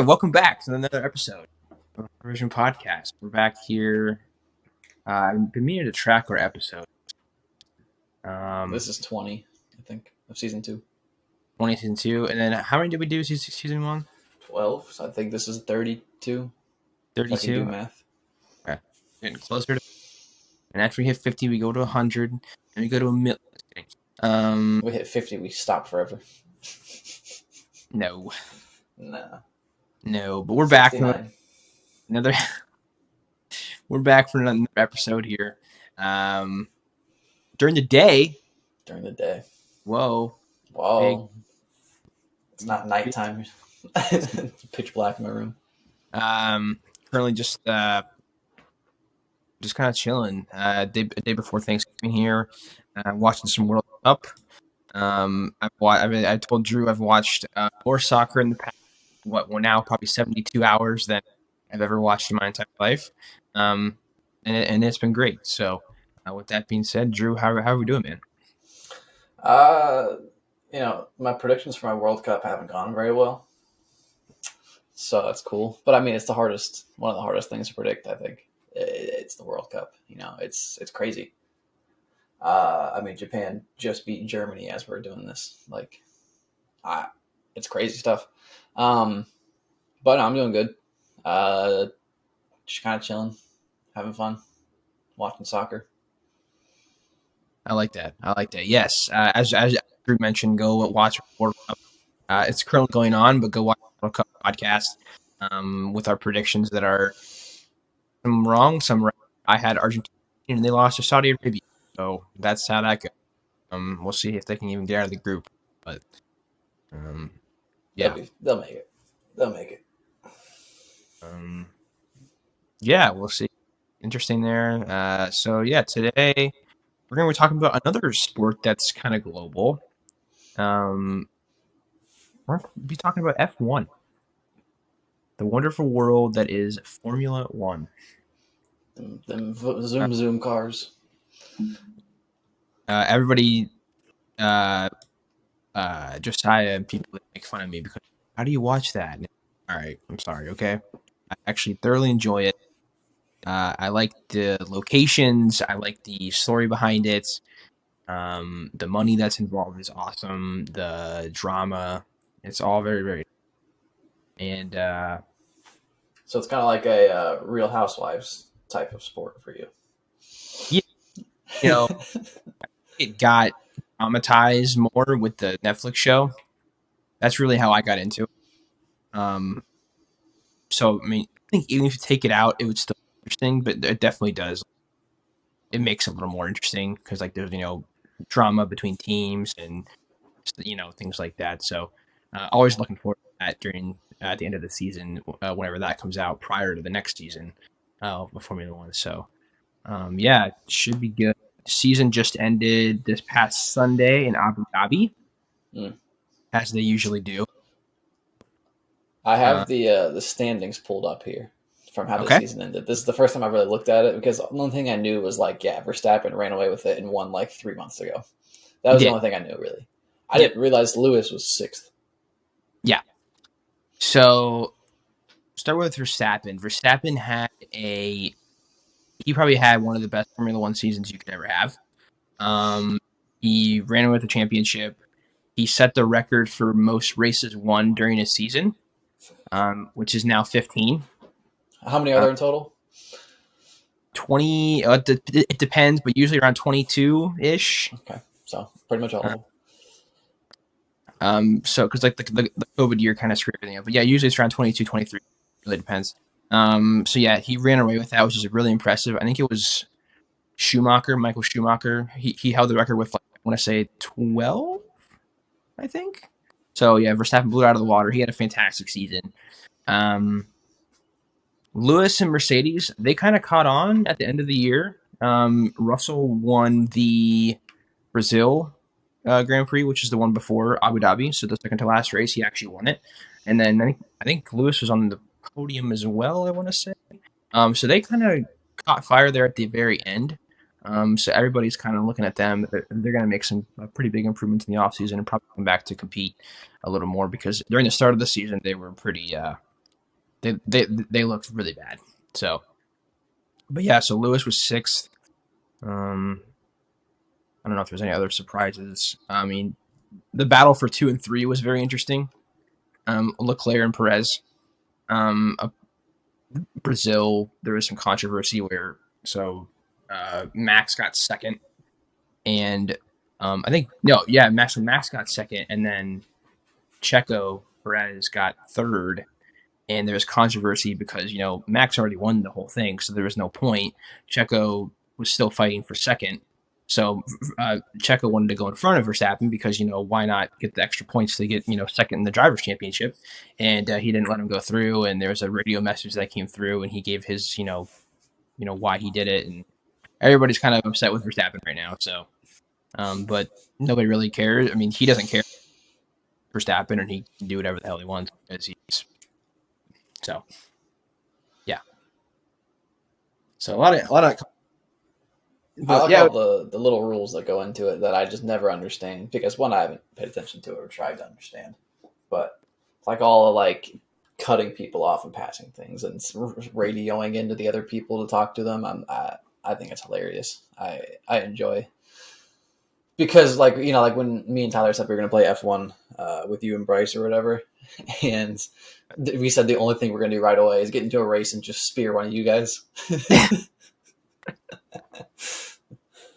welcome back to another episode of Attribution Podcast. We're back here. I've been meaning to track our episode. This is 20, I think, of season 2. 20 season 2. And then how many did we do season 1? 12, so I think this is 32. 32? If I can do math. Okay. Getting closer to... And after we hit 50, we go to 100, and we go to 1,000,000. We hit 50, we stop forever. No. No, but we're 69. back for another... We're back for another episode here. During the day. Whoa. Big. It's not nighttime. It's pitch black in my room. Currently just kind of chilling. Day before Thanksgiving here, watching some World Cup. I told Drew I've watched more soccer in the past, now probably 72 hours than I've ever watched in my entire life. And it's been great. So with that being said, Drew, how are we doing, man? My predictions for my World Cup haven't gone very well. So that's cool. But I mean, it's one of the hardest things to predict, I think. It's the World Cup. It's crazy. Japan just beat Germany as we're doing this. It's crazy stuff. But I'm doing good. Just kind of chilling, having fun, watching soccer. I like that. Yes. As Drew mentioned, go watch World Cup. It's currently going on, but go watch World Cup podcast with our predictions that are some wrong, some right. I had Argentina, and they lost to Saudi Arabia. So that's how that goes. We'll see if they can even get out of the group. But yeah, they'll make it. Yeah, we'll see. Interesting there. So yeah, today we're going to be talking about another sport that's kind of global. We're going to be talking about F1, the wonderful world that is Formula One. Them zoom cars. Everybody, Josiah and people make fun of me because how do you watch that? All right, I'm sorry. Okay, I actually thoroughly enjoy it. I like the locations. I like the story behind it. The money that's involved is awesome. The drama, it's all very, very. And so it's kind of like a Real Housewives type of sport for you. Yeah, it got dramatized more with the Netflix show. That's really how I got into it. So I think even if you take it out, it would still be interesting, but it definitely does. It makes it a little more interesting because there's drama between teams and things like that. So always looking forward to that at the end of the season, whenever that comes out prior to the next season of Formula One. So it should be good. The season just ended this past Sunday in Abu Dhabi, as they usually do. I have the standings pulled up here from how the season ended. This is the first time I really looked at it because the only thing I knew was Verstappen ran away with it and won 3 months ago. That was the only thing I knew, really. I didn't realize Lewis was 6th. Yeah. So start with Verstappen. Verstappen he probably had one of the best Formula One seasons you could ever have. He ran away with the championship. He set the record for most races won during a season, which is now 15. How many are there in total? 20. It depends, but usually around 22-ish. Okay, so pretty much all of them. So because the COVID year kind of screwed everything up, but yeah, usually it's around 22, 23. It really depends. He ran away with that, which is really impressive. I think it was Michael Schumacher. He held the record with I want to say 12, I think. So yeah, Verstappen blew it out of the water. He had a fantastic season. Lewis and Mercedes, they kind of caught on at the end of the year. Russell won the Brazil Grand Prix, which is the one before Abu Dhabi. So the second to last race, he actually won it. And then I think Lewis was on the podium as well, I want to say. So they kind of caught fire there at the very end. So everybody's kind of looking at them. They're going to make some pretty big improvements in the offseason and probably come back to compete a little more because during the start of the season, they were pretty they looked really bad. So, but yeah, so Lewis was sixth. I don't know if there's any other surprises. I mean, the battle for 2 and 3 was very interesting. Leclerc and Perez. Um, Brazil, there was some controversy where Max got second, and I think no, yeah, Max got second, and then Checo Perez got third, and there was controversy because Max already won the whole thing, so there was no point. Checo was still fighting for second, so Checo wanted to go in front of Verstappen because why not get the extra points to get second in the drivers' championship, and he didn't let him go through. And there was a radio message that came through, and he gave his why he did it, and everybody's kind of upset with Verstappen right now. So, but nobody really cares. I mean, he doesn't care Verstappen, and he can do whatever the hell he wants because he's so yeah. So a lot of I but like yeah, all the little rules that go into it that I just never understand because one, I haven't paid attention to it or tried to understand, but like all the, like cutting people off and passing things and radioing into the other people to talk to them. I think it's hilarious. I enjoy because like like when me and Tyler said we were going to play F1 with you and Bryce or whatever, and we said the only thing we're going to do right away is get into a race and just spear one of you guys.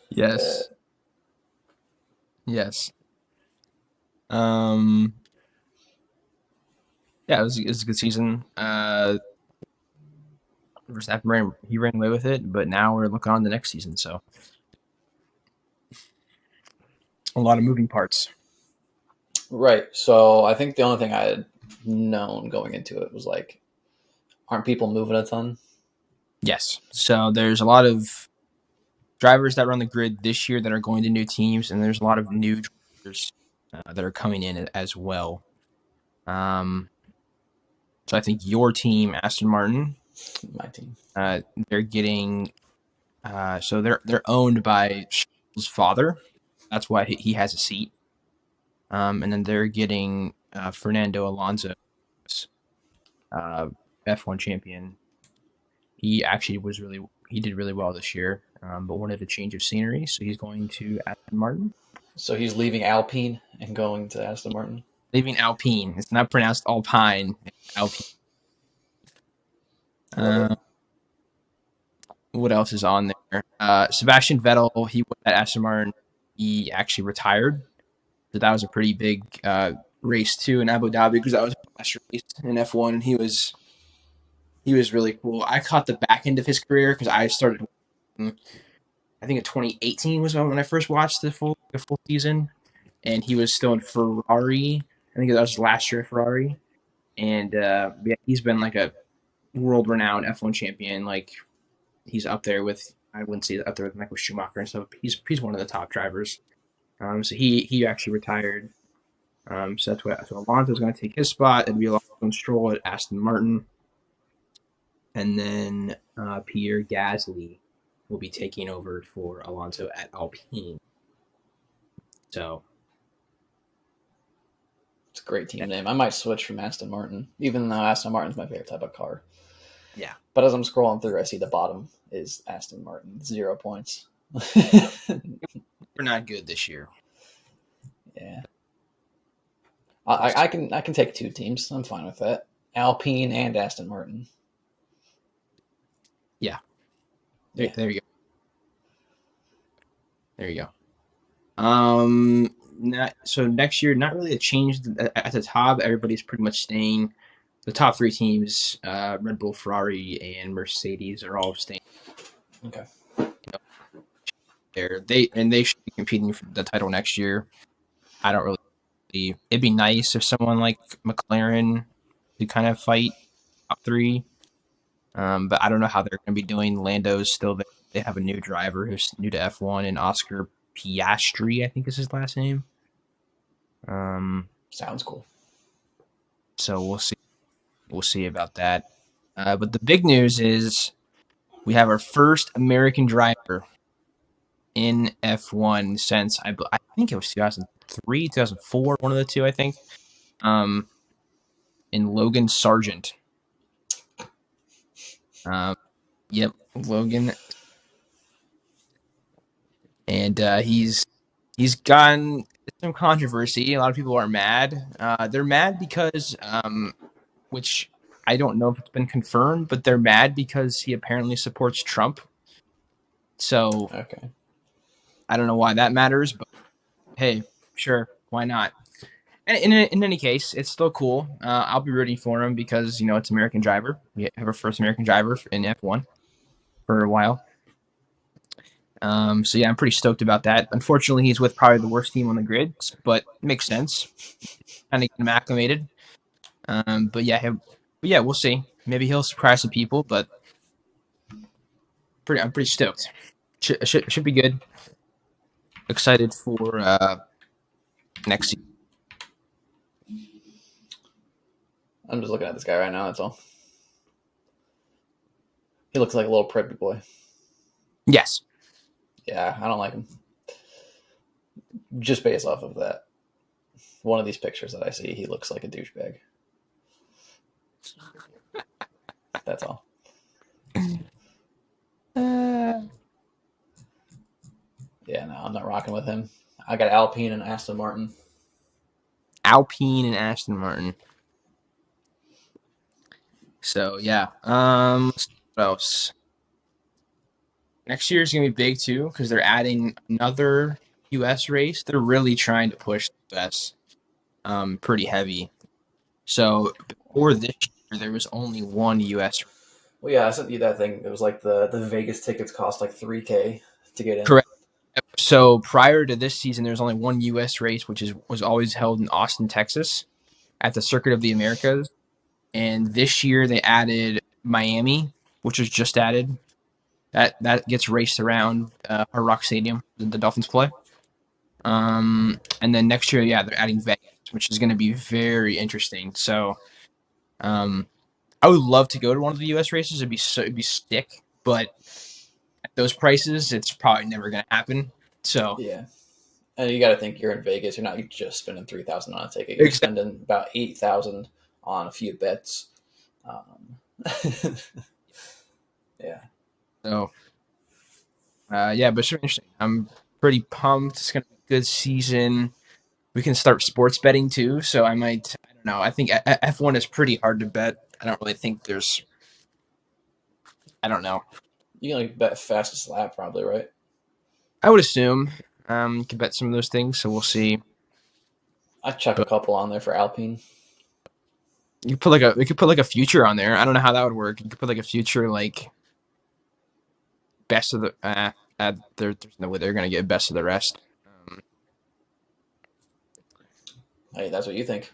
yes, yes. Um, yeah, it was a good season. Verstappen ran away with it, but now we're looking on the next season. So a lot of moving parts. Right. So I think the only thing I had known going into it was like, aren't people moving a ton? Yes. So there's a lot of drivers that run the grid this year that are going to new teams, and there's a lot of new drivers that are coming in as well. Um, so I think your team, Aston Martin, My team. they're getting so they're owned by Charles' father. That's why he has a seat. And then they're getting Fernando Alonso, uh, F1 champion. He actually he did really well this year, but wanted a change of scenery, so he's going to Aston Martin. So he's leaving Alpine and going to Aston Martin. Leaving Alpine. It's not pronounced Alpine. Alpine. Love it. What else is on there? Sebastian Vettel. He was at Aston Martin. He actually retired. So that was a pretty big race too in Abu Dhabi because that was the last race in F1, and he was really cool. I caught the back end of his career because I started. I think in 2018 was when I first watched the full season, and he was still in Ferrari. I think that was last year at Ferrari, and yeah, he's been like a world renowned F1 champion. Like he's up there with I wouldn't say up there with Michael Schumacher and stuff. He's one of the top drivers. So he actually retired. So that's what. So Alonso's going to take his spot. It'll be Alonso and Stroll at Aston Martin, and then Pierre Gasly will be taking over for Alonso at Alpine. So It's a great team name. I might switch from Aston Martin, even though Aston Martin's my favorite type of car. yeah, But as I'm scrolling through, I see the bottom is Aston Martin, 0 points. we're not good this year. Yeah. I can take two teams. I'm fine with that. Alpine and Aston Martin. Yeah. Yeah. There you go. There you go. So next year, not really a change at the top. Everybody's pretty much staying. The top three teams, Red Bull, Ferrari, and Mercedes, are all staying Okay. there. They should be competing for the title next year. I don't really. It'd be nice if someone like McLaren could kind of fight top three. But I don't know how they're going to be doing. Lando's still there. They have a new driver who's new to F1, and Oscar Piastri, I think is his last name. Sounds cool. So we'll see. We'll see about that. But the big news is we have our first American driver in F1 since I think it was 2003, 2004, one of the two, I think. In Logan Sargent. Um, yep, Logan, and he's gotten some controversy. A lot of people are mad. They're mad because which I don't know if it's been confirmed, but they're mad because he apparently supports Trump. So Okay. I don't know why that matters, but hey, sure, why not? And in any case, it's still cool. I'll be rooting for him because it's American driver. We have our first American driver in F1 for a while. So yeah, I'm pretty stoked about that. Unfortunately, he's with probably the worst team on the grid, but it makes sense. Kind of get him acclimated. But yeah, we'll see. Maybe he'll surprise some people, but I'm pretty stoked. Should be good. Excited for next season. I'm just looking at this guy right now. That's all. He looks like a little preppy boy. Yes. Yeah, I don't like him. Just based off of that, one of these pictures that I see, he looks like a douchebag. That's all. Yeah, no, I'm not rocking with him. I got Alpine and Aston Martin. Alpine and Aston Martin. So yeah. What else? Next year is gonna be big too because they're adding another U.S. race. They're really trying to push the U.S. Pretty heavy. So before this year, there was only one U.S. race. Well, yeah, I sent you that thing. It was like the Vegas tickets cost like $3K to get in. Correct. So prior to this season, there was only one U.S. race, which was always held in Austin, Texas, at the Circuit of the Americas. And this year they added Miami, which was just added. That gets raced around Hard Rock Stadium, the Dolphins play. And then next year, yeah, they're adding Vegas, which is going to be very interesting. So, I would love to go to one of the U.S. races. It'd be sick, but at those prices, it's probably never going to happen. So, Yeah. And you got to think you're in Vegas. You're not just spending 3,000 on a ticket. You're exactly. spending about 8,000 on a few bets. Um, yeah. So, yeah, but it's really interesting. I'm pretty pumped. It's going to be a good season. We can start sports betting too. So I might. I don't know. I think F1 is pretty hard to bet. I don't really think there's. I don't know. You can like bet fastest lap probably, right? I would assume you can bet some of those things. So we'll see. I'd chuck a But couple on there for Alpine. we could put like a future on there. I don't know how that would work. You could put like a future like best of the. There's no way they're gonna get best of the rest. Um, Hey, that's what you think.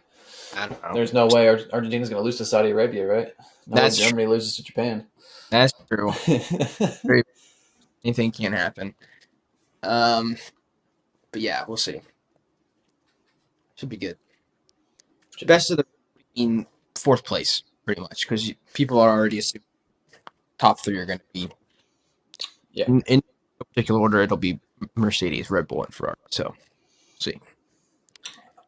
I don't know. There's no way Argentina's going to lose to Saudi Arabia, right? No way That's true. Germany loses to Japan. That's true. Very, anything can happen. Um, but yeah, we'll see. Should be good. Should be. Best of the in fourth place, pretty much, because people are already assuming top three are going to be Yeah. in no particular order. It'll be Mercedes, Red Bull, and Ferrari. So, see.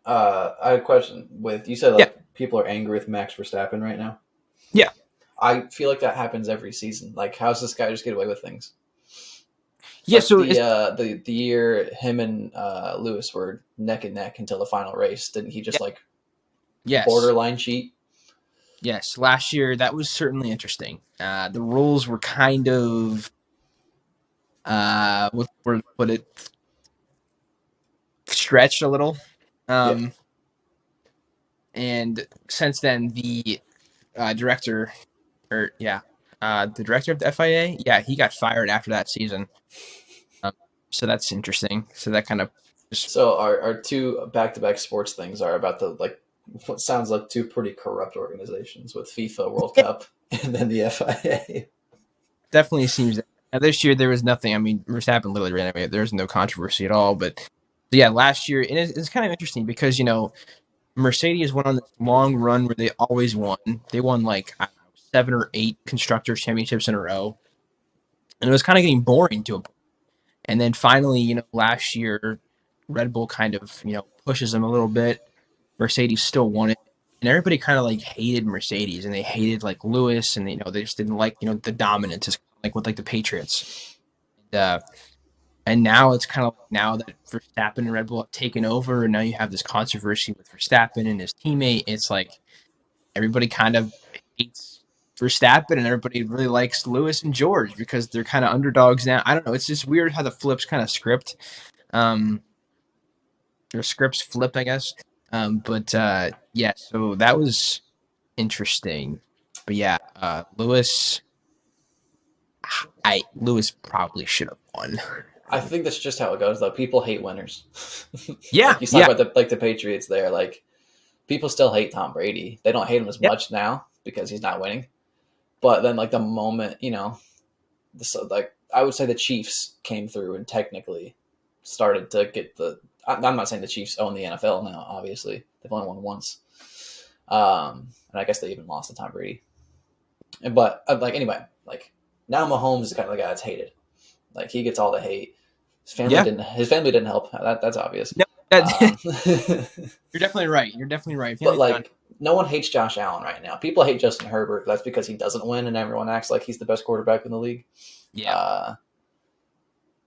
I had a question with you said Yeah, like people are angry with Max Verstappen right now. yeah, I feel like that happens every season. Like, how's this guy just get away with things? yeah. Like So it's the year him and Lewis were neck and neck until the final race, didn't he just yeah, like yes, borderline cheat? yes. Last year that was certainly interesting. The rules were kind of what word to put it stretched a little. Yeah, Um, and since then, the director, or yeah, the director of the FIA, yeah, he got fired after that season. Um, so that's interesting. So that kind of just so our two back-to-back sports things are about the like what sounds like two pretty corrupt organizations with FIFA World Cup and then the FIA. definitely seems that. Now, this year there was nothing. I mean, Verstappen literally ran away. There was no controversy at all. But yeah, last year and it's kind of interesting because Mercedes went on this long run where they always won. They won like I don't know, 7 or 8 constructors championships in a row, and it was kind of getting boring to a point. And then finally, last year, Red Bull kind of pushes them a little bit. Mercedes still won it, and everybody kind of like hated Mercedes and they hated like Lewis and they just didn't like the dominance, is like with like the Patriots. And, and now it's kind of like now that Verstappen and Red Bull have taken over, and now you have this controversy with Verstappen and his teammate. It's like everybody kind of hates Verstappen, and everybody really likes Lewis and George because they're kind of underdogs now. I don't know. It's just weird how the flips kind of script, um, or scripts flip, I guess. But yeah, so that was interesting. But yeah, Lewis probably should have won. I think that's just how it goes, though. People hate winners. Yeah, Like you talk yeah, about the Patriots there. Like people still hate Tom Brady. They don't hate him as yep. much now because he's not winning. But then, like the moment like I would say the Chiefs came through and technically started to get the. I'm not saying the Chiefs own the NFL now. Obviously, they've only won once, and I guess they even lost to Tom Brady. But like anyway, like now Mahomes is kind of the guy that's hated. Like he gets all the hate. Yeah. His family didn't help. That's obvious. No, that, Um, you're definitely right. You're definitely right. but Family's done. like no one hates Josh Allen right now. People hate Justin Herbert. That's because he doesn't win, and everyone acts like he's the best quarterback in the league. Yeah. Uh,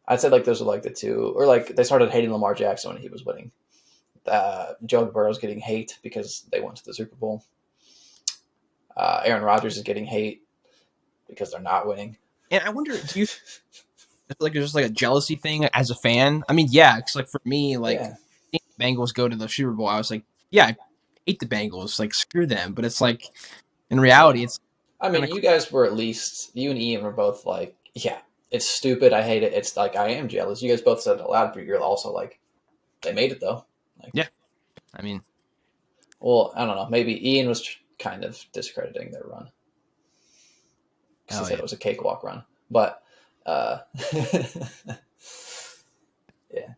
I'd say like those are like the two, or like they started hating Lamar Jackson when he was winning. Joe Burrow's getting hate because they went to the Super Bowl. Aaron Rodgers is getting hate because they're not winning. And I wonder, do you like it's just like a jealousy thing as a fan? I mean, yeah, because like for me, like Yeah, seeing the Bengals go to the Super Bowl, I was like, yeah, I hate the Bengals, like screw them. But it's like in reality, yeah. it's I kind mean, of you guys were at least you and Ian were both like, yeah, it's stupid. I hate it. It's like I am jealous. You guys both said it aloud, but you're also like, they made it though. Like, yeah. I mean, well, I don't know. Maybe Ian was kind of discrediting their run because he oh said yeah, it was a cakewalk run. But uh, yeah,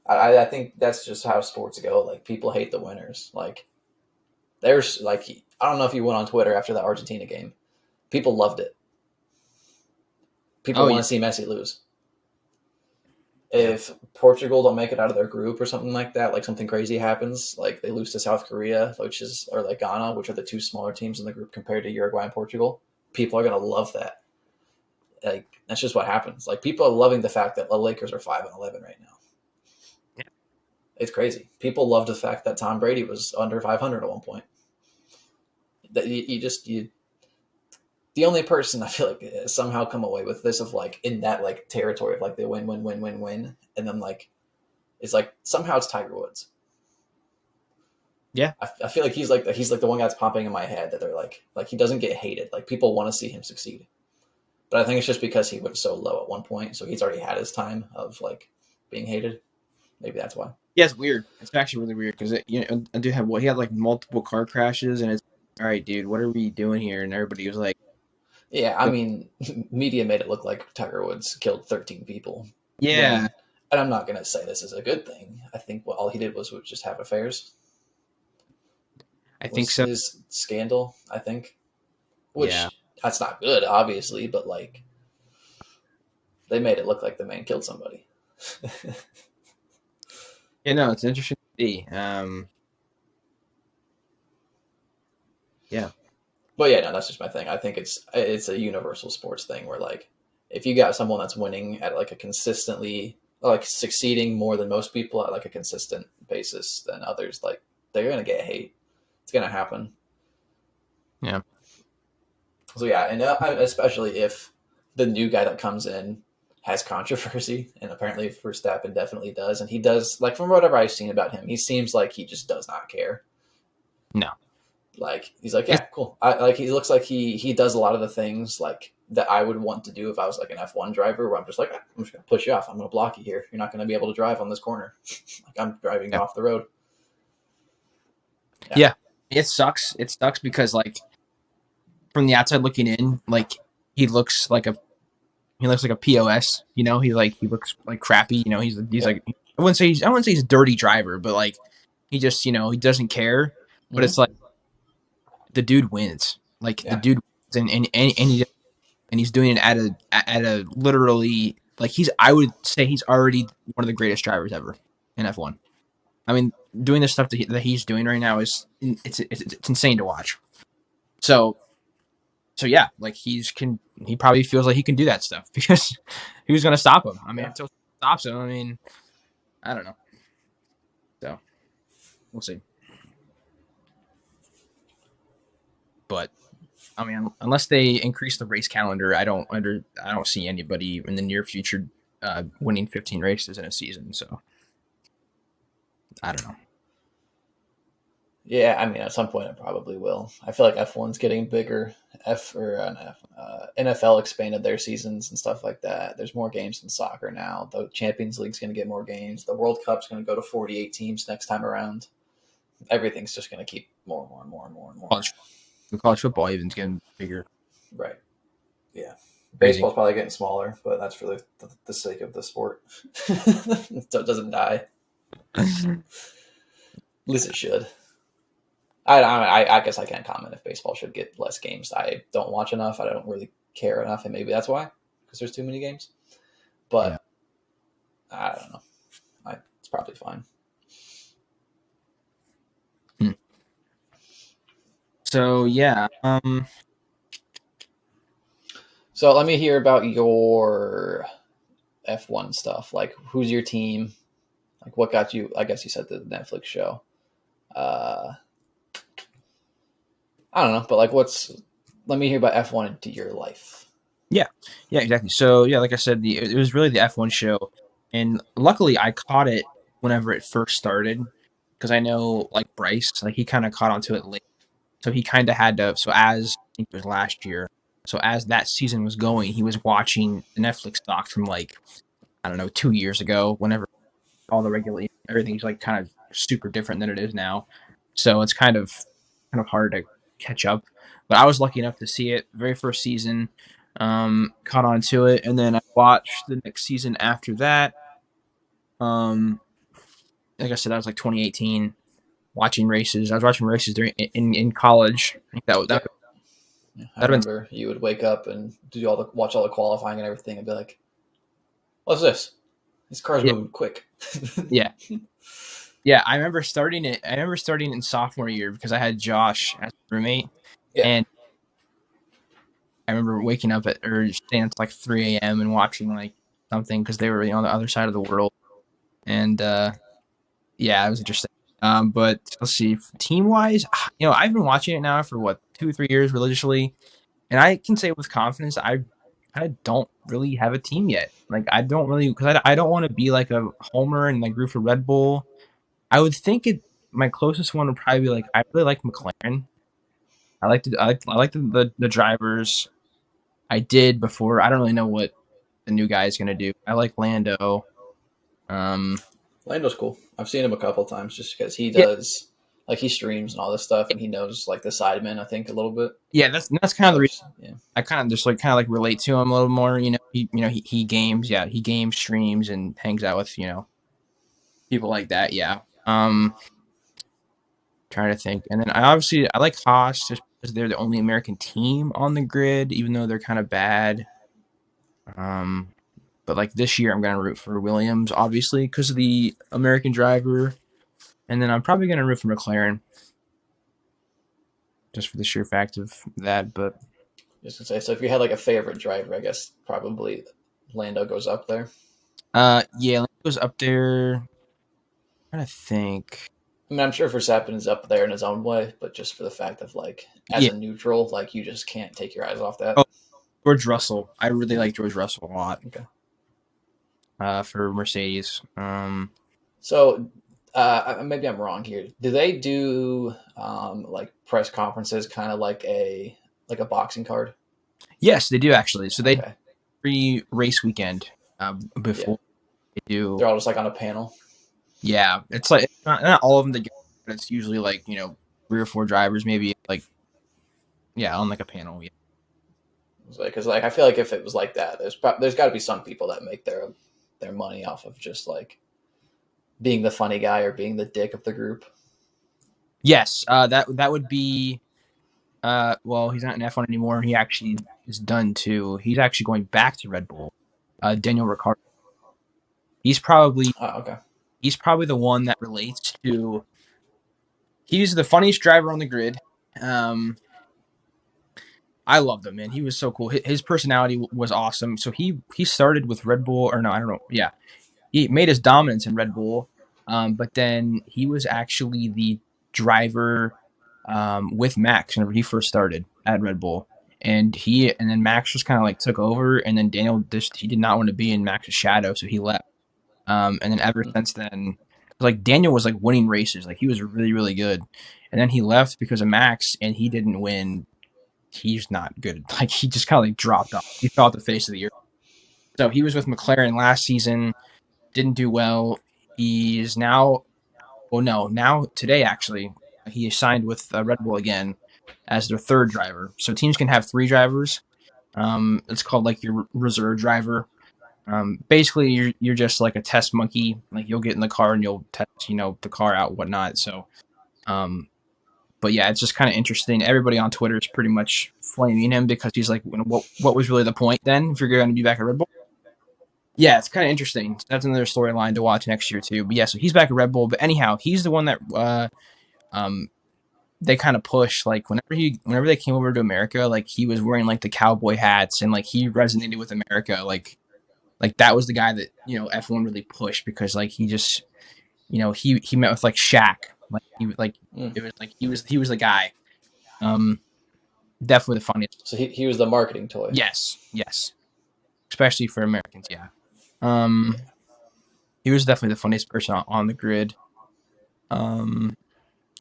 I think that's just how sports go. Like people hate the winners. Like there's like I don't know if you went on Twitter after the Argentina game. People loved it. People oh want yeah, to see Messi lose. yeah, If Portugal don't make it out of their group or something like that, like something crazy happens, like they lose to South Korea, or like Ghana, which are the two smaller teams in the group compared to Uruguay and Portugal, people are gonna love that. Like that's just what happens. Like people are loving the fact that the Lakers are 5-11 right now. yeah. It's crazy. People love the fact that Tom Brady was under 500 at one point. That you the only person I feel like has somehow come away with this of like in that like territory of like they win, and then like it's like somehow it's Tiger Woods. Yeah. I feel like he's like the one guy that's popping in my head that they're like he doesn't get hated. Like people want to see him succeed, but I think it's just because he went so low at one point, so he's already had his time of like being hated. Maybe that's why. Yeah, it's weird. It's actually really weird because I do have he had like multiple car crashes, and it's all right, dude. What are we doing here? And everybody was like, Yeah, I mean, media made it look like Tiger Woods killed 13 people yeah, when, and I'm not gonna say this is a good thing. I think what all he did was just have affairs. I think Was so. his scandal? I think, Yeah, which that's not good, obviously, but like they made it look like the man killed somebody. yeah. No, it's interesting to see. Yeah, But yeah, no, that's just my thing. I think it's a universal sports thing where like if you got someone that's winning at like a consistently like succeeding more than most people at like a consistent basis than others, like they're gonna get hate. It's gonna happen. yeah, So yeah, and especially if the new guy that comes in has controversy, and apparently Verstappen definitely does, and he does like from whatever I've seen about him, he seems like he just does not care. no. Like he's like, It's yeah, cool. Like he looks like he does a lot of the things like that I would want to do if I was like an F1 driver, where I'm just like, "Ah, I'm just gonna push you off. I'm gonna block you here. You're not gonna be able to drive on this corner. Like I'm driving you yeah, off the road. Yeah, yeah. It sucks. It sucks because like from the outside looking in, like he looks like a he looks like a POS. He looks like crappy. He's yep. like I wouldn't say he's a dirty driver, but like he just he doesn't care. But Mm-hmm. it's like the dude wins. Like the Yeah, dude wins, and he's doing it at a literally like I would say he's already one of the greatest drivers ever in F1. I mean, doing the stuff that he's doing right now it's insane to watch. So yeah, like he probably feels like he can do that stuff because who's going to stop him? I mean, Yeah. until stops him, I mean, I don't know. So we'll see. But I mean, unless they increase the race calendar, I don't see anybody in the near future winning 15 races in a season. So I don't know. Yeah, I mean, at some point it probably will. I feel like F1's getting bigger. NFL expanded their seasons and stuff like that. There's more games in soccer now. The Champions League's going to get more games. The World Cup's going to go to 48 teams next time around. Everything's just going to keep more and more and more and more and more. College football even's getting bigger. Right. Yeah. Crazy. Baseball's probably getting smaller, but that's for the sake of the sport. So it doesn't die. At least it should. I guess I can't comment if baseball should get less games. I don't watch enough. I don't really care enough, and maybe that's why, because there's too many games. Yeah. But I don't know. It's probably fine. Hmm. So yeah. So let me hear about your F1 stuff. Like, who's your team? Like, what got you? I guess you said the Netflix show. Uh, I don't know, but like, let me hear about F1 into your life. Yeah. Yeah. Exactly. So yeah, like I said, it was really the F1 show, and luckily I caught it whenever it first started because I know like Bryce, like he kind of caught onto it late, so he kind of had to. So as I think it was last year. So as that season was going, he was watching the Netflix doc from like I don't know 2 years ago, whenever all the regulation, everything's like kind of super different than it is now. So it's kind of hard to catch up. But I was lucky enough to see it very first season, caught on to it, and then I watched the next season after that. Um, like I said, that was like 2018. Watching races, I was watching races during in college. I think Yeah, I that have been remember you would wake up and watch all the qualifying and everything, and be like, "What's this? This car's yeah moving quick." yeah yeah. I remember starting it. I remember starting in sophomore year because I had Josh as a roommate, Yeah, and I remember waking up at or staying until like 3 a.m. and watching like something because they were on the other side of the world. And yeah, it was interesting. But let's see, team wise, I've been watching it now for what 2 or 3 years religiously, and I can say with confidence I kind of don't really have a team yet. Like I don't really because I don't want to be like a homer and like root for Red Bull. I would think my closest one would probably be like I really like McLaren. I like the drivers. I did before. I don't really know what the new guy is gonna do. I like Lando. Um, Lando's cool. I've seen him a couple times just because he yeah, does like he streams and all this stuff, and he knows like the Sidemen. I think a little bit. yeah. That's kind of So the I've reason just, yeah, I kind of just like relate to him a little more. He games. Yeah, he games, streams, and hangs out with people like that. Yeah. Trying to think, and then I like Haas just because they're the only American team on the grid, even though they're kind of bad. Um, but like this year, I'm gonna root for Williams, obviously, because of the American driver, and then I'm probably gonna root for McLaren just for the sheer fact of that. But just to say. So if you had like a favorite driver, I guess probably Lando goes up there. yeah, Lando was up there. I'm trying to think. I mean, I'm sure Verstappen is up there in his own way, but just for the fact of like as Yeah. a neutral, like you just can't take your eyes off that. Oh, George Russell. I really like George Russell a lot. Okay. For Mercedes. So maybe I'm wrong here. Do they do like press conferences, kind of like a boxing card? Yes, they do actually. So they do Okay. pre-race weekend Yeah. before they do. They're all just like on a panel. Yeah, it's like it's not all of them together, but it's usually like 3 or 4 drivers, maybe like yeah, on like a panel. Yeah. Because like I feel like if it was like that, there's got to be some people that make their money off of just like being the funny guy or being the dick of the group. Yes, that would be. Well, he's not in F1 anymore. He actually is done too. He's actually going back to Red Bull. Daniel Ricciardo. He's probably Oh, okay. he's probably the one that relates to. He's the funniest driver on the grid. Um, I loved him, man. He was so cool. His personality was awesome. So he started with Red Bull, or no, I don't know. Yeah, he made his dominance in Red Bull, but then he was actually the driver with Max whenever he first started at Red Bull, and then Max just kind of like took over, and then Daniel just he did not want to be in Max's shadow, so he left. And then ever since then, like Daniel was like winning races, like he was really really good, and then he left because of Max, and he didn't win. He's not good. Like he just kind of like dropped off. He fell off the face of the earth. So he was with McLaren last season, didn't do well. He's now, well, no, now today actually, he is signed with Red Bull again as their third driver. So teams can have three drivers. It's called like your reserve driver. Basically, you're just like a test monkey. Like you'll get in the car and you'll test, the car out, whatnot. So, um, but yeah, it's just kind of interesting. Everybody on Twitter is pretty much flaming him because he's like, what was really the point then if you're going to be back at Red Bull? Yeah, it's kind of interesting. That's another storyline to watch next year too. But yeah, so he's back at Red Bull. But anyhow, he's the one that um they kind of push like whenever they came over to America, like he was wearing like the cowboy hats and like he resonated with America. Like that was the guy that F1 really pushed because like he just he met with like Shaq. Like it was like he was the guy. Um, Definitely the funniest. So he was the marketing toy. Yes, especially for Americans. Yeah. Yeah. He was definitely the funniest person on the grid. Um,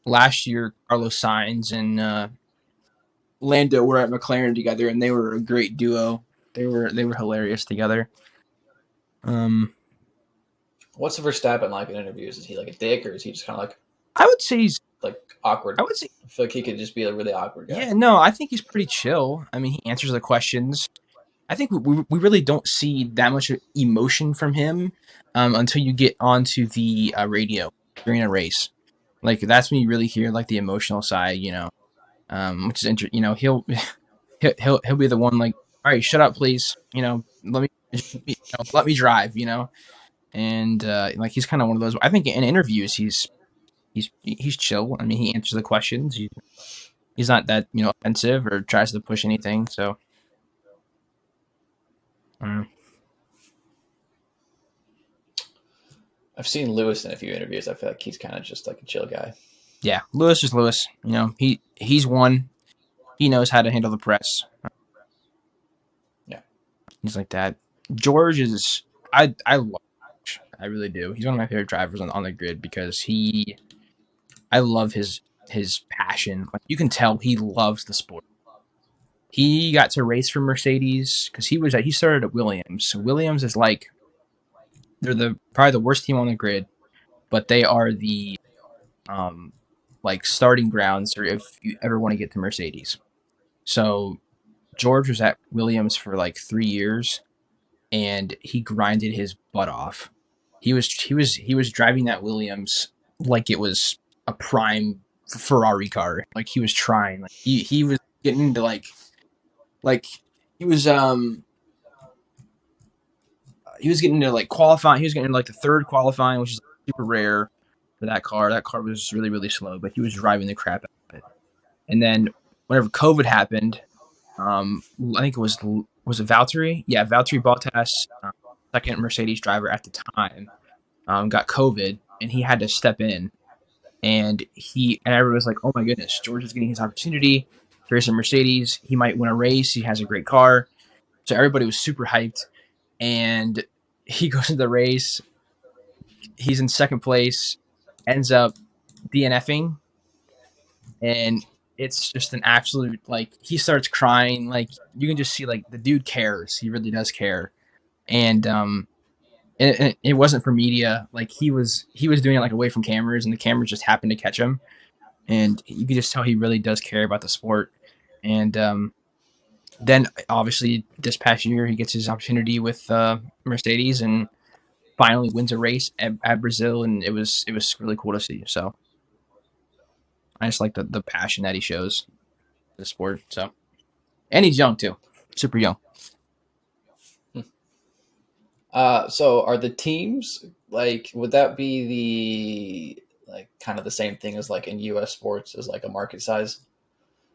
Last year, Carlos Sainz and Lando were at McLaren together, and they were a great duo. They were hilarious together. Um, What's Verstappen like in interviews? Is he like a dick, or is he just kind of I would say he's. like awkward? I would say, I feel like he could just be a really awkward guy. yeah, no, I think he's pretty chill. I mean, he answers the questions. I think we really don't see that much emotion from him until you get onto the radio during a race. Like that's when you really hear like the emotional side, which is interesting. He'll be the one like, all right, shut up, please. Let me drive. And like he's kind of one of those. I think in interviews he's chill. I mean, he answers the questions. He's not that offensive or tries to push anything. So. Um, I've seen Lewis in a few interviews. I feel like he's kind of just like a chill guy. yeah, Lewis is Lewis. He's one. He knows how to handle the press. Yeah. He's like that. George is I love George. I really do. He's one of my favorite drivers on the grid because I love his passion. Like you can tell he loves the sport. He got to race for Mercedes because he started at Williams. So Williams is like they're probably the worst team on the grid, but they are the like starting grounds or if you ever want to get to Mercedes. So George was at Williams for like 3 years and he grinded his butt off. He was driving that Williams like it was a prime Ferrari car. Like he was trying. Like he was getting into like he was getting into like qualifying. He was getting into like the third qualifying, which is super rare for that car. That car was really really slow, but he was driving the crap out of it. And then whenever COVID happened, I think was it Valtteri? Yeah, Valtteri Bottas, second Mercedes driver at the time, got COVID and he had to step in. And everyone was like, "Oh my goodness, George is getting his opportunity to race a Mercedes. He might win a race. He has a great car." So everybody was super hyped. And he goes to the race. He's in second place, ends up DNFing, and it's just an absolute like he starts crying. Like you can just see like the dude cares. He really does care. And it wasn't for media. Like he was doing it like away from cameras, and the cameras just happened to catch him. And you can just tell he really does care about the sport. And then obviously this past year he gets his opportunity with Mercedes and finally wins a race at Brazil, and it was really cool to see. So I just like the passion that he shows for the sport. So and he's young too, super young. So are the teams like? Would that be the like kind of the same thing as like in U.S. sports as like a market size?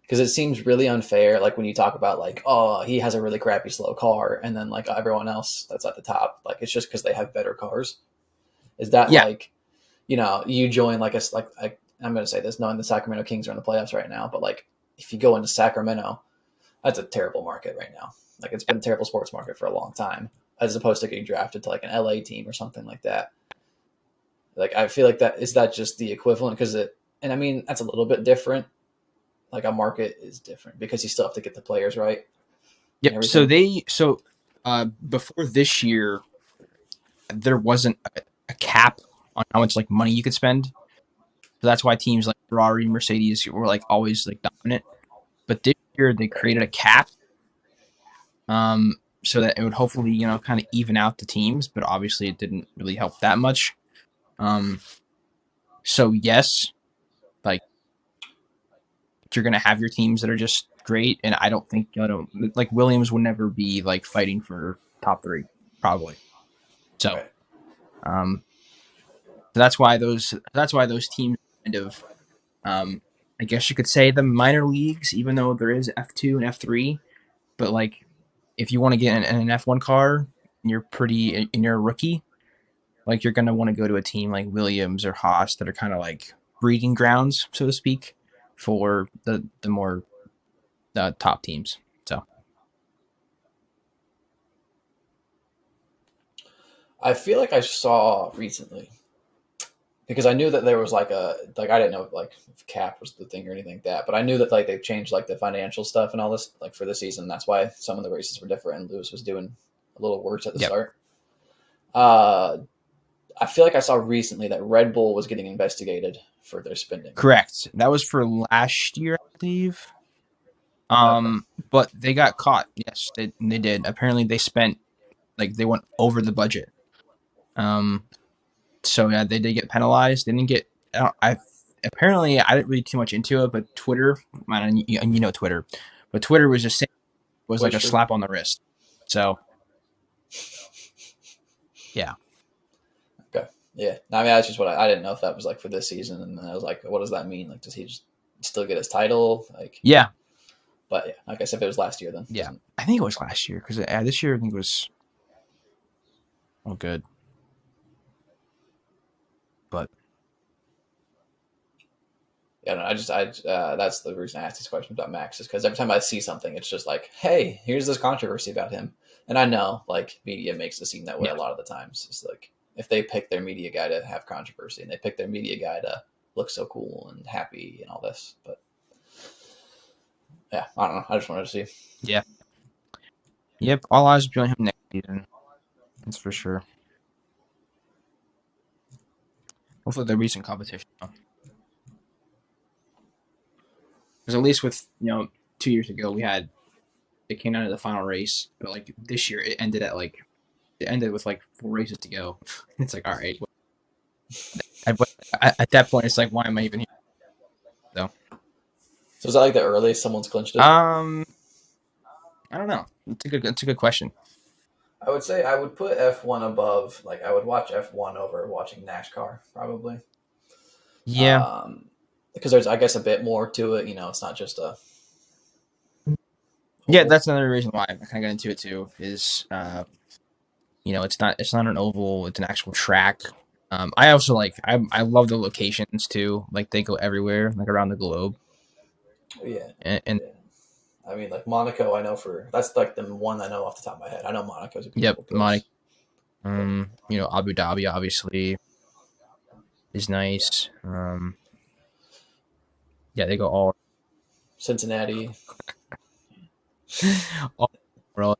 Because it seems really unfair. Like when you talk about like, oh, he has a really crappy slow car, and then like everyone else that's at the top, like it's just because they have better cars. Is that Yeah, like, you join like I'm going to say this, knowing the Sacramento Kings are in the playoffs right now, but like if you go into Sacramento, that's a terrible market right now. Like it's been a terrible sports market for a long time, as opposed to getting drafted to like an LA team or something like that. Like I feel like that is that just the equivalent because and I mean that's a little bit different. Like a market is different because you still have to get the players right and yep. everything. Before this year, there wasn't a cap on how much like money you could spend. So that's why teams like Ferrari, Mercedes were like always like dominant. But this year they created a cap, so that it would hopefully kind of even out the teams. But obviously it didn't really help that much. Um, so yes, like you're gonna have your teams that are just great, and I don't think like Williams would never be like fighting for top three probably. So Right. um, that's why those teams kind of I guess you could say the minor leagues, even though there is F2 and F3. But like, if you want to get an F1 car, and you're a rookie, like you're gonna want to go to a team like Williams or Haas that are kind of like breeding grounds, so to speak, for the more top teams. So I feel like I saw recently because I knew that there was like I didn't know like if cap was the thing or anything like that, but I knew that like they've changed like the financial stuff and all this like for the season. That's why some of the races were different and Lewis was doing a little worse at the yep, start. Uh, I feel like I saw recently that Red Bull was getting investigated for their spending. correct. That was for last year, I believe. Okay. But they got caught. Yes, they did. Apparently, they spent like they went over the budget. Um, so yeah, they did get penalized. They didn't get. I apparently I didn't read too much into it, but Twitter, man, you know Twitter, but Twitter was just saying it was like a Boister. slap on the wrist. So yeah, Okay. Yeah. I mean, that's just what I didn't know if that was like for this season, and then I was like, what does that mean? Like, does he just still get his title? Like, yeah, but yeah, I guess if it was last year, then it yeah. doesn't. I think it was last year because this year I think it was good, but Yeah, no, that's the reason I asked these questions about Max is because every time I see something, it's just like, hey, here's this controversy about him, and I know like media makes it seem that way yeah, a lot of the times. It's like if they pick their media guy to have controversy, and they pick their media guy to look so cool and happy and all this, but yeah, I don't know. I just wanted to see. yeah, yep. All eyes will be on him next season. That's for sure. Hopefully there'll be some competition because at least with 2 years ago we had it came down to the final race, but like this year it ended with like 4 races to go. It's like, all right, at that point it's like, why am I even here? So So is that like the earliest someone's clinched it? um, I don't know. It's a good question. I would say I would put F1 above. Like I would watch F1 over watching NASCAR probably. Yeah, Um, because there's I guess a bit more to it. It's not just a yeah, oval. that's another reason why I kind of got into it too. Is it's not an oval; it's an actual track. I also I love the locations too. Like they go everywhere, like around the globe, Yeah, and yeah. I mean, like Monaco, I know that's like the one I know off the top of my head. I know Monaco's a yep, beautiful place, but Abu Dhabi obviously is nice. Yeah, they go Cincinnati. all world.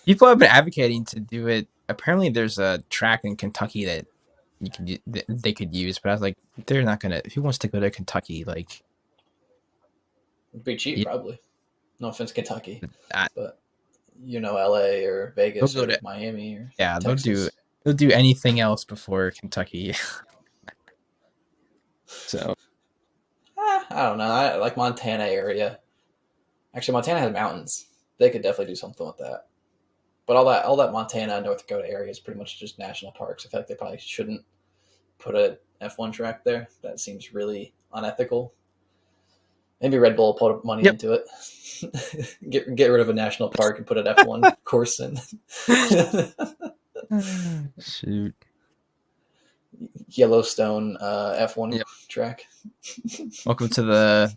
People have been advocating to do it. Apparently, there's a track in Kentucky that that they could use, but I was like, they're not gonna. Who wants to go to Kentucky? Like, It'd be cheap, yeah, probably. No offense, Kentucky, that, but LA or they'll Vegas go or to Miami or yeah, Texas. they'll do anything else before Kentucky. So I don't know. I like Montana area. Actually, Montana has mountains. They could definitely do something with that. But all that Montana, North Dakota area is pretty much just national parks. I feel like they probably shouldn't put a F1 track there. That seems really unethical. Maybe Red Bull put money Yep. into it. get rid of a national park and put an F1 course in. Shoot. Yellowstone F1 Yep. track. Welcome to the.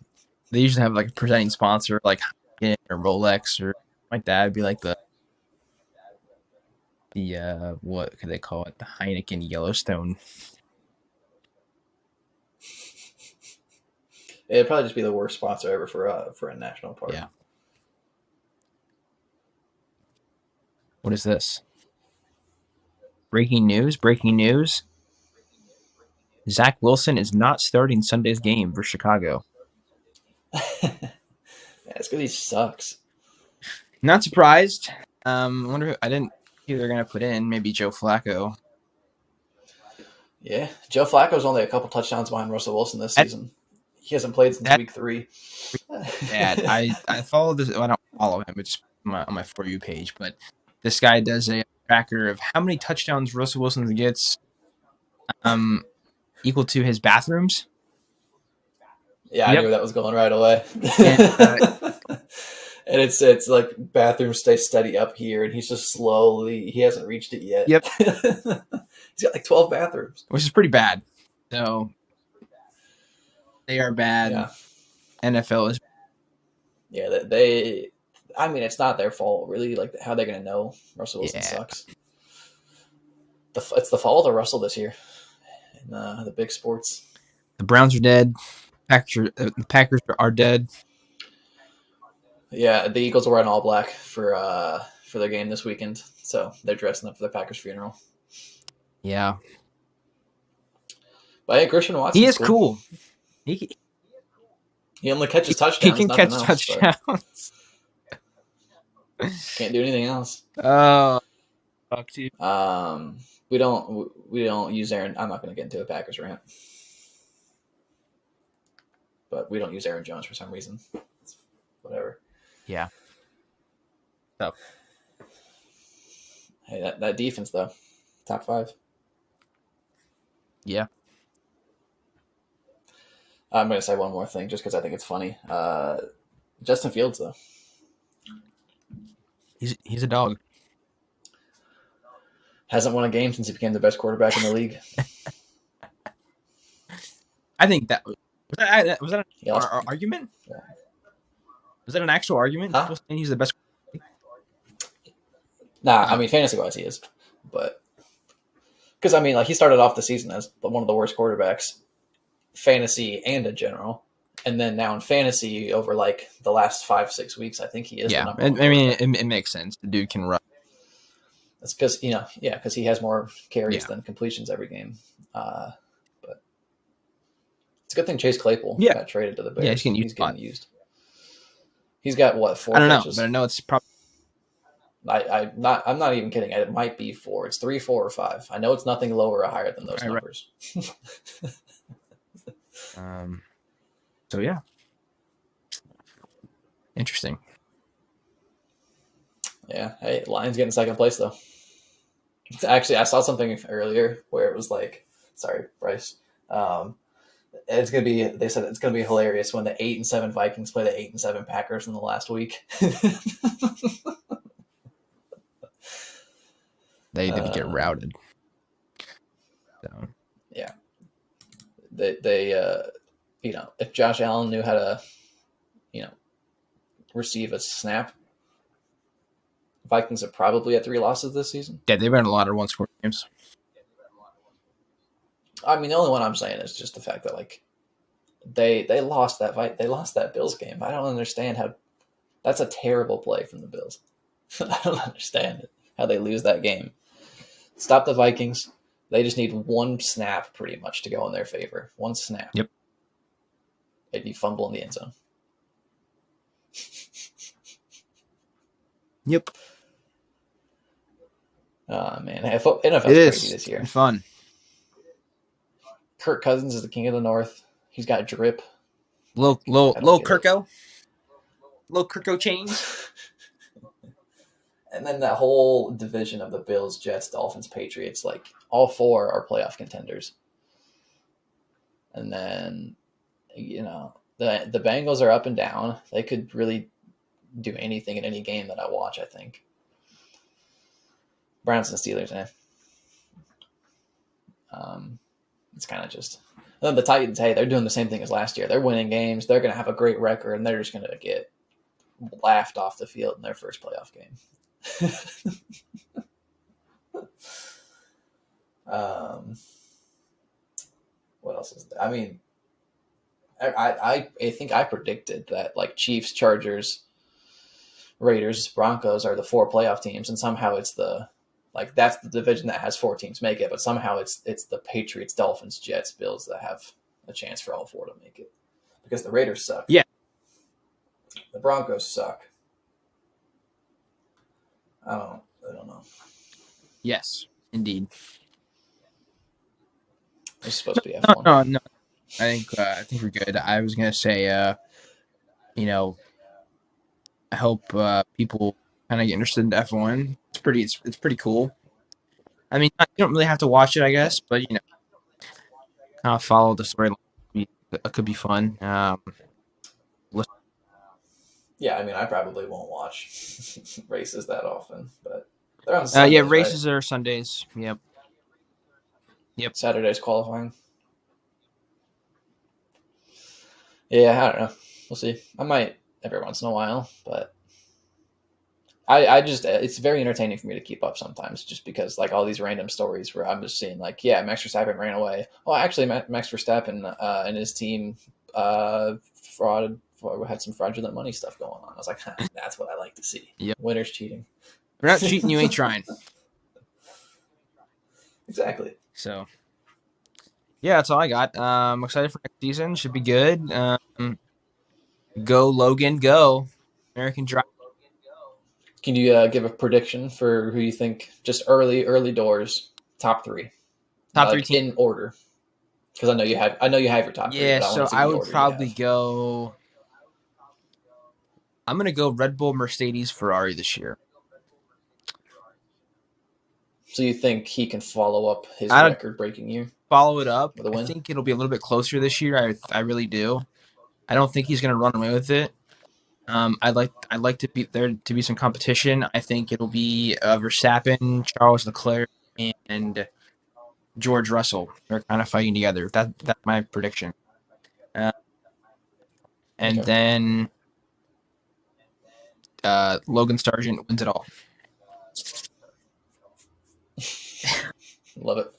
They usually have like a presenting sponsor, like Heineken or Rolex or like that. It'd be like the what could they call it? The Heineken Yellowstone. It'd probably just be the worst sponsor ever for a national park. Yeah. What is this? Breaking news! Breaking news! Zach Wilson is not starting Sunday's game for Chicago. Yeah, it's because he sucks. Not surprised. I wonder who, I didn't see who they're gonna put in. Maybe Joe Flacco. Yeah, Joe Flacco's only a couple touchdowns behind Russell Wilson this season. He hasn't played since week 3. Bad. I follow this. Well, I don't follow him. It's on my For You page. But this guy does a tracker of how many touchdowns Russell Wilson gets, equal to his bathrooms. Yeah, I knew that was going right away. And it's like bathrooms stay steady up here, and he's just slowly. He hasn't reached it yet. Yep. He's got like 12 bathrooms, which is pretty bad. So they are bad. Yeah. NFL is. Yeah, they. I mean, it's not their fault, really. Like, how are they going to know Russell Wilson sucks? It's the fault of Russell this year in the big sports. The Browns are dead. The Packers are dead. Yeah, the Eagles were in all black for their game this weekend, so they're dressing up for the Packers funeral. Yeah, but hey, Christian Watson, he is cool. He only catches touchdowns. He can catch touchdowns. Can't do anything else. Oh, fuck you. We don't use Aaron. I'm not going to get into a Packers rant, but we don't use Aaron Jones for some reason. Whatever. Yeah. So. Hey, that defense though, top 5. Yeah. I'm going to say one more thing just because I think it's funny. Justin Fields though. He's a dog. Hasn't won a game since he became the best quarterback in the league. I think that was that an argument? Yeah. Was that an actual argument? Huh? Saying he's the best. Nah, I mean fantasy-wise he is, but because I mean like he started off the season as one of the worst quarterbacks, fantasy and in general, and then now in fantasy over like the last 5-6 weeks, I think he is. Yeah, I mean it makes sense. The dude can run. That's because because he has more carries than completions every game. But it's a good thing Chase Claypool got traded to the Bears. Yeah, he's getting used. He's got what 4 I don't catches? know, but I know it's probably. I'm not even kidding. It might be 4. It's 3, 4, or 5. I know it's nothing lower or higher than those numbers. So yeah, interesting. Yeah. Hey, Lions getting second place though. Actually, I saw something earlier where it was like, sorry, Bryce. It's gonna be. They said it's gonna be hilarious when the 8-7 Vikings play the 8-7 Packers in the last week. They get routed. So yeah, they if Josh Allen knew how to, receive a snap, Vikings are probably at 3 losses this season. Yeah, they've been a lot of 1-score games. I mean, the only one I'm saying is just the fact that like they lost that Bills game. I don't understand how that's a terrible play from the Bills. I don't understand it, how they lose that game. Stop the Vikings. They just need one snap pretty much to go in their favor. One snap. Yep. And you fumble in the end zone. Yep. Man, NFL's crazy this year. It's fun. Kirk Cousins is the king of the North. He's got drip. Low Kirko. Low Kirko chains. And then that whole division of the Bills, Jets, Dolphins, Patriots, like all four are playoff contenders. And then, the Bengals are up and down. They could really do anything in any game that I watch, I think. Browns and Steelers, it's kind of just. And then the Titans, hey, they're doing the same thing as last year. They're winning games. They're going to have a great record, and they're just going to get laughed off the field in their first playoff game. What else is there? I mean, I think I predicted that like Chiefs, Chargers, Raiders, Broncos are the four playoff teams, and somehow it's that's the division that has four teams make it, but somehow it's the Patriots, Dolphins, Jets, Bills that have a chance for all four to make it because the Raiders suck. Yeah, the Broncos suck. I don't know. Yes, indeed. It's supposed to be F1. No. I think we're good. I was gonna say, I hope people kind of get interested in F1. It's pretty cool. I mean, you don't really have to watch it, I guess, but kind of follow the storyline. It could be fun. Yeah, I mean, I probably won't watch races that often, but they're on Sundays, races right? are Sundays. Yep. Saturday's qualifying. Yeah, I don't know. We'll see. I might every once in a while, but I just it's very entertaining for me to keep up sometimes, just because like all these random stories where I'm just seeing like, yeah, Max Verstappen ran away. Oh, actually, Max Verstappen and his team had some fraudulent money stuff going on. I was like, that's what I like to see. Yep. Winners cheating. If you're not cheating, you ain't trying. Exactly. So, yeah, that's all I got. I'm excited for next season. Should be good. Go Logan, go American Drive. Can you give a prediction for who you think? Just early doors, top three, Top three like teams. in order. Because I know you have your top three, Yeah, but I want so to see I the would order you probably have. go. I'm gonna go Red Bull, Mercedes, Ferrari this year. So you think he can follow up his I'd record-breaking year follow it up. with a I win? think it'll be a little bit closer this year. I really do. I don't think he's gonna run away with it. I'd like to be there to be some competition. I think it'll be Verstappen, Charles Leclerc, and George Russell. They're kind of fighting together. That's my prediction. Uh, and Okay, then Logan Sargent wins it all. love it.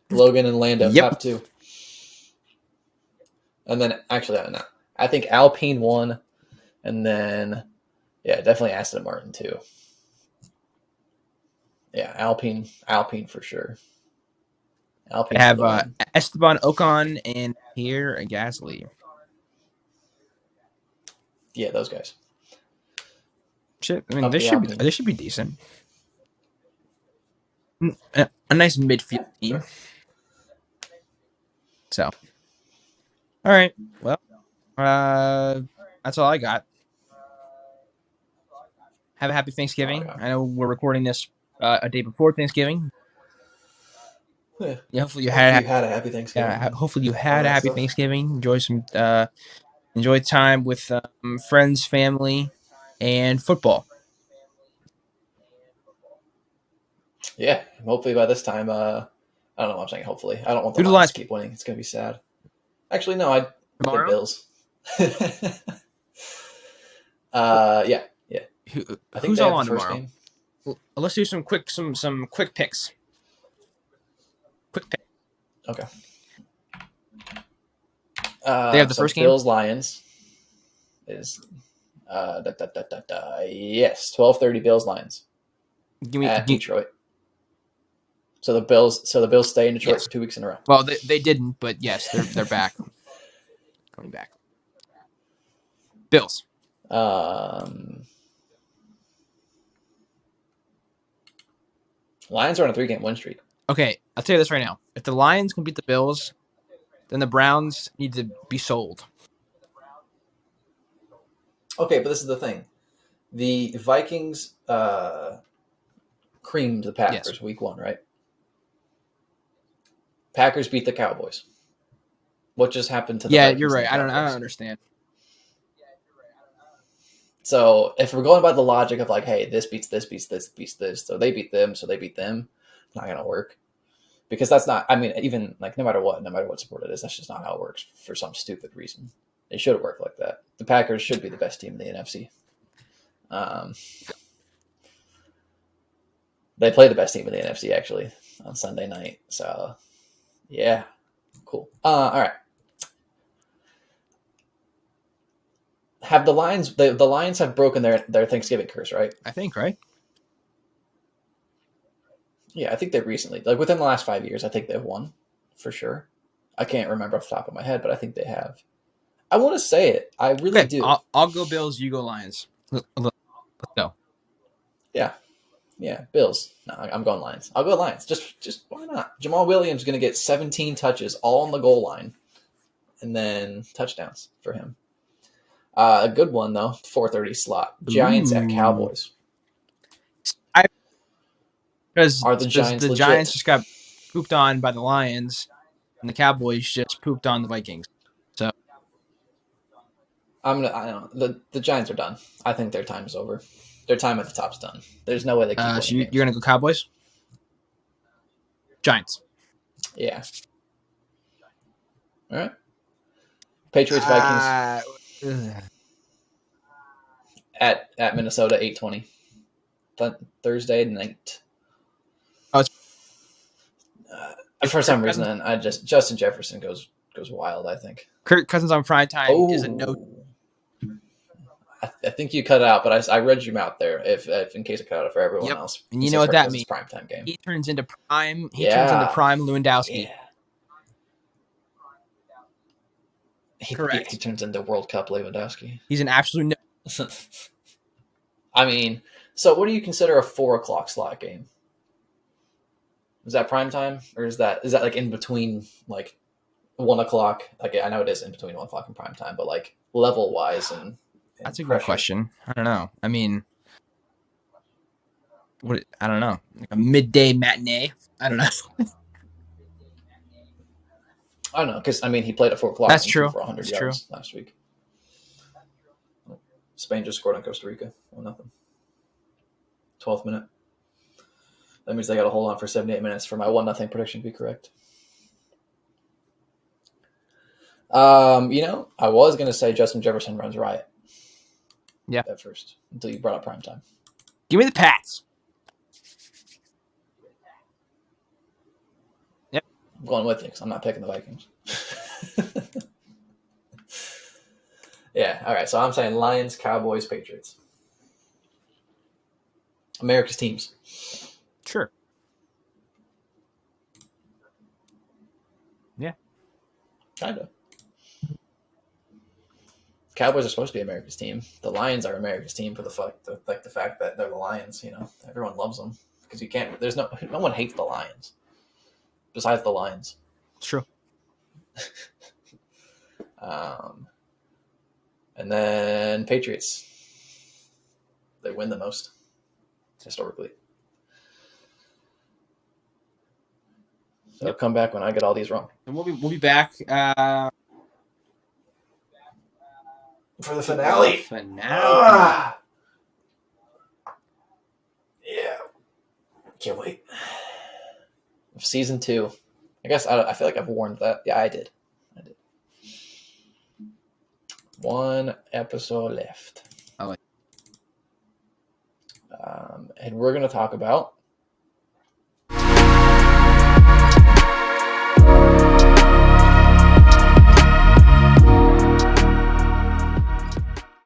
Logan and Lando, Yep. top two. And then actually, no, I think Alpine won, and then definitely Aston Martin too. Yeah, Alpine for sure. I Alpine for have the win. Esteban Ocon and Pierre Gasly. Yeah, those guys. Shit, I mean, Up this the should be Alpine. this should be decent. A nice midfield Yeah, team. sure. So, all right. Well, that's all I got. Have a happy That's all I Thanksgiving. got. I know we're recording this a day before Thanksgiving. Yeah. Yeah, hopefully you Hopefully had you had a happy Thanksgiving and hopefully you all had a that happy stuff. Thanksgiving. Enjoy time with friends, family, and football. Yeah, hopefully by this time, I don't know what I'm saying. Hopefully, I don't want the Who do the Lions Lions to play keep winning. It's gonna be sad. Actually, no, I the tomorrow? Bills. Yeah. Who, I think who's they all have the on first tomorrow? game. Let's do some quick picks. Quick pick. Okay. They have the So first game. Bills Lions is yes, 12:30 Bills Lions at Give Detroit. So the Bills stay in Detroit yes. for 2 weeks in a row. Well, they didn't, but yes, they're back, coming back. Bills. Um, Lions are on a 3-game win streak. Okay, I'll tell you this right now. If the Lions can beat the Bills, then the Browns need to be sold. Okay, but this is the thing. The Vikings creamed the Packers Yes. week 1, right? Packers beat the Cowboys. What just happened to the Yeah, you're Vikings and right. the I don't Cowboys? understand. So if we're going by the logic of like, hey, this beats this, beats this, beats this, so they beat them, so they beat them, it's not going to work. Because that's not, I mean, even like no matter what sport it is, that's just not how it works for some stupid reason. It should work like that. The Packers should be the best team in the NFC. They play the best team in the NFC actually on Sunday night. So yeah, cool. All right. Have the Lions? The Lions have broken their Thanksgiving curse, right? I think, right? Yeah, I think they recently, like within the last 5 years, I think they've won for sure. I can't remember off the top of my head, but I think they have. I want to say it. I really Okay, do. I'll go Bills. You go Lions. Let's go. Yeah, yeah. Bills. No, I'm going Lions. I'll go Lions. Just why not? Jamal Williams is going to get 17 touches all on the goal line, and then touchdowns for him. A good one though. 4:30 slot. Giants at Ooh. Cowboys. Because Are the Giants the Giants legit? just got pooped on by the Lions, and the Cowboys just pooped on the Vikings. So, I don't know. The Giants are done. I think their time is over. Their time at the top's done. There's no way they keep winning you're games. gonna go Cowboys, Giants. Yeah. All right. Patriots Vikings Uh, ugh. at Minnesota 8:20 Thursday night. Oh, For Kirk some Cousins. reason, I just Justin Jefferson goes wild. I think. Kirk Cousins on prime time is a no. Oh, I think you cut out, but I read you out there. If in case I cut out for everyone Yep, else, and you you know said what Kirk that Cousins means. primetime game. He turns into prime. He turns into Yeah, prime Lewandowski. yeah. He Correct. turns into World Cup Lewandowski. He's an absolute no. I mean, so what do you consider a 4 o'clock slot game? Is that prime time, or is that like in between like 1 o'clock? Like I know it is in between 1 o'clock and prime time, but like level wise and That's a good pressure. question. I don't know. I mean, what? I don't know. Like a midday matinee. I don't know. I don't know because I mean he played at 4 o'clock That's and threw true. for 100 That's true. yards last week. Spain just scored on Costa Rica. 1-0. 12th minute. That means they got to hold on for 78 minutes for my 1-0 prediction to be correct. I was gonna say Justin Jefferson runs riot. Yeah. At first, until you brought up prime time. Give me the Pats. Yep. I'm going with you because I'm not picking the Vikings. Yeah. All right. So I'm saying Lions, Cowboys, Patriots. America's teams. Sure. Yeah. Kind of. Cowboys are supposed to be America's team. The Lions are America's team for the fact that they're the Lions. Everyone loves them because you can't. There's no one hates the Lions besides the Lions. It's true. And then Patriots. They win the most historically. So come back when I get all these wrong. And we'll be back For the finale. Yeah. Can't wait. Season 2. I guess I feel like I've warned that. Yeah, I did. 1 episode left. I like And we're going to talk about